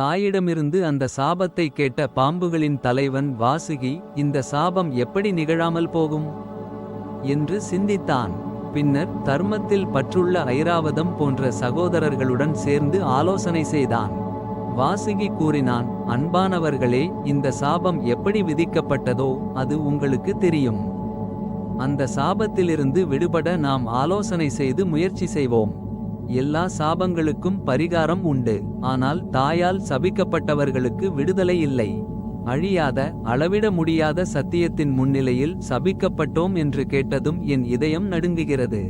தாயிடமிருந்து அந்த சாபத்தை கேட்ட பாம்புகளின் தலைவன் வாசுகி, இந்த சாபம் எப்படி நிகழாமல் போகும் என்று சிந்தித்தான். பின்னர் தர்மத்தில் பற்றுள்ள ஐராவதம் போன்ற சகோதரர்களுடன் சேர்ந்து ஆலோசனை செய்தான். வாசுகி கூறினான், அன்பானவர்களே, இந்த சாபம் எப்படி விதிக்கப்பட்டதோ அது உங்களுக்கு தெரியும். அந்த சாபத்திலிருந்து விடுபட நாம் ஆலோசனை செய்து முயற்சி செய்வோம். எல்லா சாபங்களுக்கும் பரிகாரம் உண்டு, ஆனால் தாயால் சபிக்கப்பட்டவர்களுக்கு விடுதலை இல்லை. அழியாத அளவிட முடியாத சத்தியத்தின் முன்னிலையில் சபிக்கப்பட்டோம் என்று கேட்டதும் என் இதயம் நடுங்குகிறது.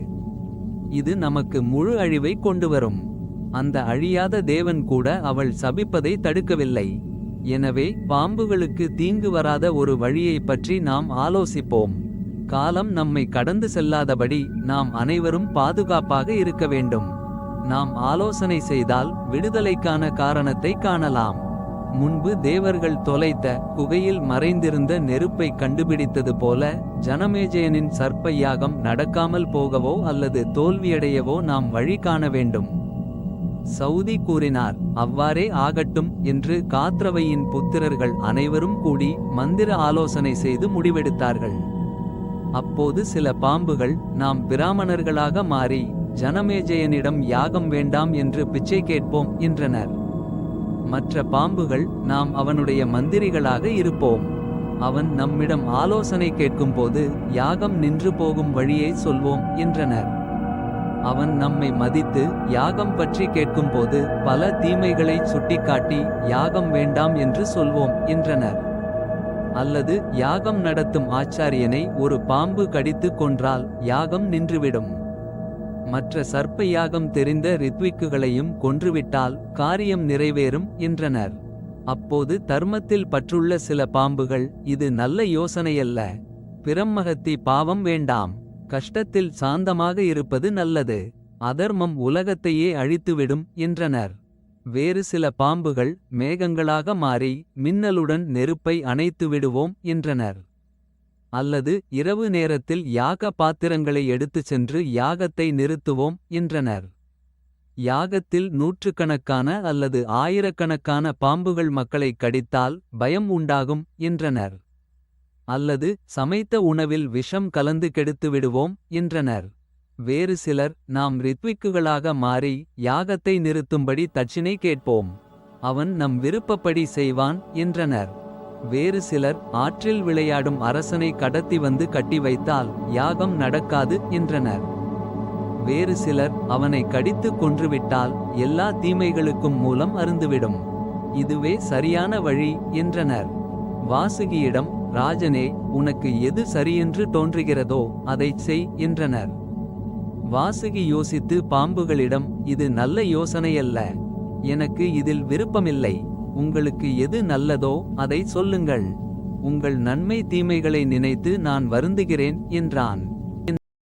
இது நமக்கு முழு அழிவை கொண்டுவரும். அந்த அழியாத தேவன் கூட அவள் சபிப்பதை தடுக்கவில்லை. எனவே பாம்புகளுக்கு தீங்கு வராத ஒரு வழியை பற்றி நாம் ஆலோசிப்போம். காலம் நம்மை கடந்து செல்லாதபடி நாம் அனைவரும் பாதுகாப்பாக இருக்க வேண்டும். நாம் ஆலோசனை செய்தால் விடுதலைக்கான காரணத்தை காணலாம். முன்பு தேவர்கள் தொலைத்த குகையில் மறைந்திருந்த நெருப்பை கண்டுபிடித்தது போல ஜனமேஜயனின் சர்ப்ப யாகம் நடக்காமல் போகவோ அல்லது தோல்வியடையவோ நாம் வழி காண வேண்டும். சவுதி கூறினார், அவ்வாறே ஆகட்டும் என்று காத்ரவையின் புத்திரர்கள் அனைவரும் கூடி மந்திர ஆலோசனை செய்து முடிவெடுத்தார்கள். அப்போது சில பாம்புகள், நாம் பிராமணர்களாக மாறி ஜனமேஜயனிடம் யாகம் வேண்டாம் என்று பிச்சை கேட்போம் என்றனர். மற்ற பாம்புகள், நாம் அவனுடைய மந்திரிகளாக இருப்போம். அவன் நம்மிடம் ஆலோசனை கேட்கும்போது யாகம் நின்று போகும் வழியை சொல்வோம் என்றனர். அவன் நம்மை மதித்து யாகம் பற்றி கேட்கும்போது பல தீமைகளை சுட்டிக்காட்டி யாகம் வேண்டாம் என்று சொல்வோம் என்றனர். அல்லது யாகம் நடத்தும் ஆச்சாரியனை ஒரு பாம்பு கடித்து கொன்றால் யாகம் நின்றுவிடும். மற்ற சர்ப்ப யாகம் தெரிந்த ரித்விக்குகளையும் கொன்றுவிட்டால் காரியம் நிறைவேறும் என்றனர். அப்போது தர்மத்தில் பற்றுள்ள சில பாம்புகள், இது நல்ல யோசனையல்ல. பிரம்மஹத்தி பாவம் வேண்டாம். கஷ்டத்தில் சாந்தமாக இருப்பது நல்லது. அதர்மம் உலகத்தையே அழித்துவிடும் என்றனர். வேறு சில பாம்புகள், மேகங்களாக மாறி மின்னலுடன் நெருப்பை அணைத்து விடுவோம் என்றனர். அல்லது இரவு நேரத்தில் யாக பாத்திரங்களை எடுத்துச் சென்று யாகத்தை நிறுத்துவோம் என்றனர். யாகத்தில் நூற்றுக்கணக்கான அல்லது ஆயிரக்கணக்கான பாம்புகள் மக்களை கடித்தால் பயம் உண்டாகும் என்றனர். அல்லது சமைத்த உணவில் விஷம் கலந்து கெடுத்து விடுவோம் என்றனர். வேறு சிலர், நாம் ரித்விக்குகளாக மாறி யாகத்தை நிறுத்தும்படி தட்சிணை கேட்போம். அவன் நம் விருப்பப்படி செய்வான் என்றனர். வேறு சிலர், ஆற்றில் விளையாடும் அரசனை கடத்தி வந்து கட்டி வைத்தால் யாகம் நடக்காது என்றனர். வேறு சிலர், அவனை கடித்து கொன்றுவிட்டால் எல்லா தீமைகளுக்கும் மூலம் அருந்துவிடும். இதுவே சரியான வழி என்றனர். வாசுகியிடம், ராஜனே, உனக்கு எது சரியென்று தோன்றுகிறதோ அதைச் செய் என்றனர். வாசுகி யோசித்து பாம்புகளிடம், இது நல்ல யோசனையல்ல. எனக்கு இதில் விருப்பமில்லை. உங்களுக்கு எது நல்லதோ அதை சொல்லுங்கள். உங்கள் நன்மை தீமைகளை நினைத்து நான் வருந்துகிறேன் என்றான்.